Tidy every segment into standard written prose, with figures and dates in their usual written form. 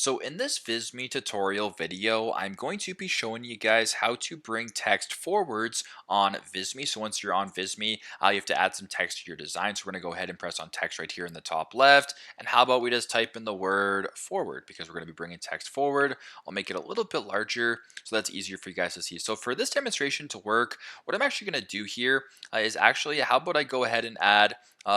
So in this Visme tutorial video, I'm going to be showing you guys how to bring text forwards on Visme. So once you're on Visme, you have to add some text to your design. So we're going to go ahead and press on text right here in the top left. And how about we just type in the word forward because we're going to be bringing text forward. I'll make it a little bit larger so that's easier for you guys to see. So for this demonstration to work, what I'm actually going to do here is actually, how about I go ahead and add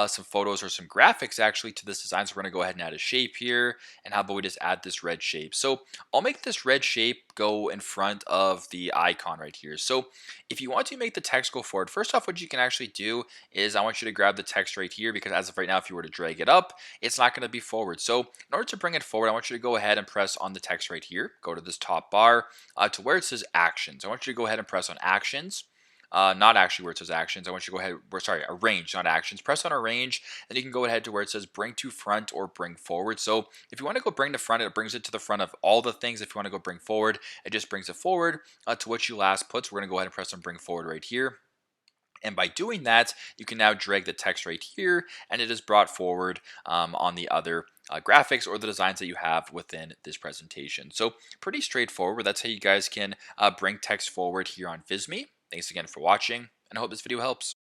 some photos or some graphics actually to this design. So we're going to go ahead and add a shape here. And how about we just add this red shape? So I'll make this red shape go in front of the icon right here. So if you want to make the text go forward, first off, what you can actually do is I want you to grab the text right here because as of right now, if you were to drag it up, it's not going to be forward. So in order to bring it forward, I want you to go ahead and press on the text right here. Go to this top bar to where it says actions. I want you to go ahead and press on actions. Not actually where it says actions. I want you to go ahead, arrange, not actions. Press on arrange, and you can go ahead to where it says bring to front or bring forward. So if you want to go bring to front, it brings it to the front of all the things. If you want to go bring forward, it just brings it forward to what you last put. So we're going to go ahead and press on bring forward right here. And by doing that, you can now drag the text right here, and it is brought forward on the other graphics or the designs that you have within this presentation. So pretty straightforward. That's how you guys can bring text forward here on Visme. Thanks again for watching, and I hope this video helps.